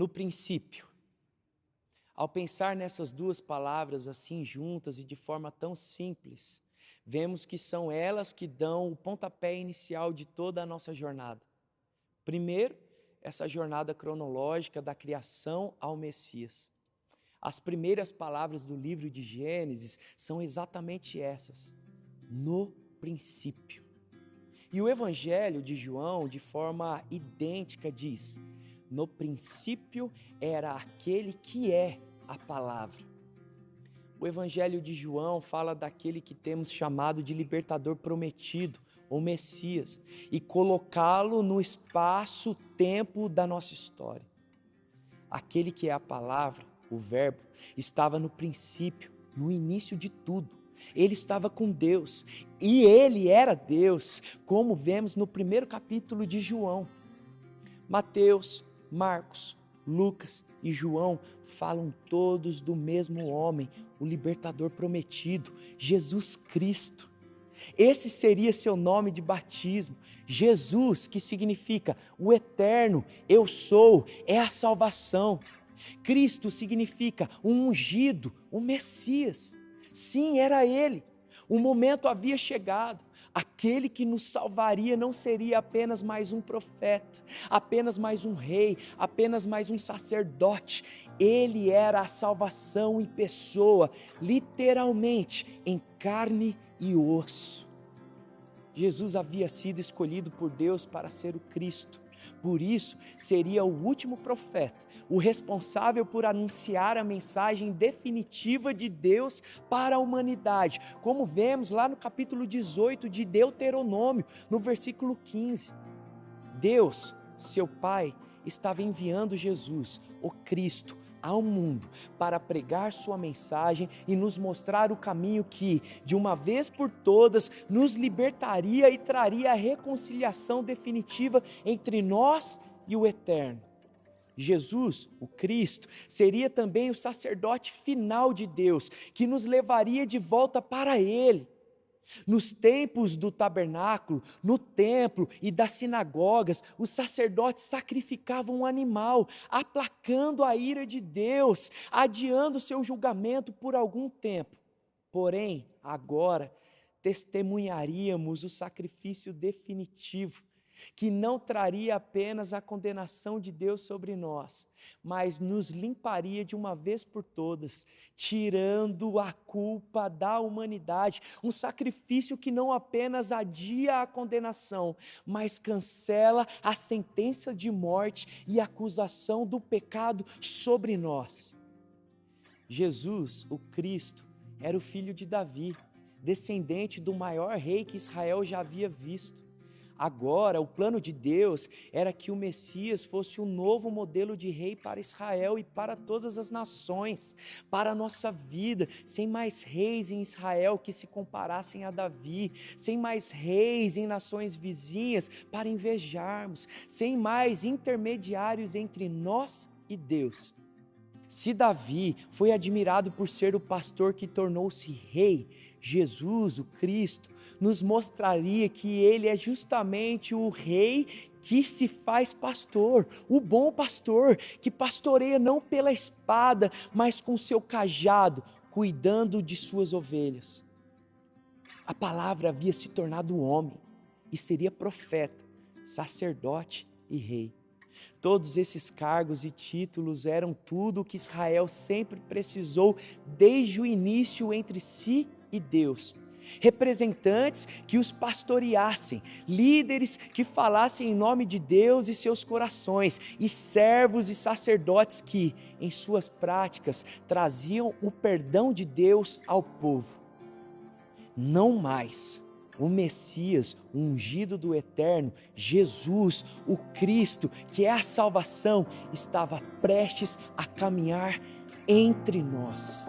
no princípio. Ao pensar nessas duas palavras assim juntas e de forma tão simples, vemos que são elas que dão o pontapé inicial de toda a nossa jornada. Primeiro, essa jornada cronológica da criação ao Messias. As primeiras palavras do livro de Gênesis são exatamente essas: no princípio. E o Evangelho de João, de forma idêntica, diz: no princípio era aquele que é a palavra. O Evangelho de João fala daquele que temos chamado de libertador prometido, ou Messias, e colocá-lo no espaço-tempo da nossa história. Aquele que é a palavra, o verbo, estava no princípio, no início de tudo. Ele estava com Deus e ele era Deus, como vemos no primeiro capítulo de João. Mateus, Marcos, Lucas e João falam todos do mesmo homem, o libertador prometido, Jesus Cristo. Esse seria seu nome de batismo. Jesus, que significa o eterno, eu sou, é a salvação. Cristo significa o ungido, o Messias. Sim, era ele. O momento havia chegado. Aquele que nos salvaria não seria apenas mais um profeta, apenas mais um rei, apenas mais um sacerdote. Ele era a salvação em pessoa, literalmente, em carne e osso. Jesus havia sido escolhido por Deus para ser o Cristo. Por isso, seria o último profeta, o responsável por anunciar a mensagem definitiva de Deus para a humanidade, como vemos lá no capítulo 18 de Deuteronômio, no versículo 15. Deus, seu Pai, estava enviando Jesus, o Cristo, ao mundo para pregar sua mensagem e nos mostrar o caminho que, de uma vez por todas, nos libertaria e traria a reconciliação definitiva entre nós e o Eterno. Jesus, o Cristo, seria também o sacerdote final de Deus, que nos levaria de volta para Ele. Nos tempos do tabernáculo, no templo e das sinagogas, os sacerdotes sacrificavam um animal, aplacando a ira de Deus, adiando seu julgamento por algum tempo. Porém, agora, testemunharíamos o sacrifício definitivo, que não traria apenas a condenação de Deus sobre nós, mas nos limparia de uma vez por todas, tirando a culpa da humanidade, um sacrifício que não apenas adia a condenação, mas cancela a sentença de morte e acusação do pecado sobre nós. Jesus, o Cristo, era o filho de Davi, descendente do maior rei que Israel já havia visto. Agora, o plano de Deus era que o Messias fosse um novo modelo de rei para Israel e para todas as nações, para a nossa vida, sem mais reis em Israel que se comparassem a Davi, sem mais reis em nações vizinhas para invejarmos, sem mais intermediários entre nós e Deus. Se Davi foi admirado por ser o pastor que tornou-se rei, Jesus, o Cristo, nos mostraria que ele é justamente o rei que se faz pastor, o bom pastor, que pastoreia não pela espada, mas com seu cajado, cuidando de suas ovelhas. A palavra havia se tornado homem e seria profeta, sacerdote e rei. Todos esses cargos e títulos eram tudo o que Israel sempre precisou desde o início entre si e Deus. Representantes que os pastoreassem, líderes que falassem em nome de Deus e seus corações, e servos e sacerdotes que, em suas práticas, traziam o perdão de Deus ao povo. Não mais. O Messias, o ungido do Eterno, Jesus, o Cristo, que é a salvação, estava prestes a caminhar entre nós.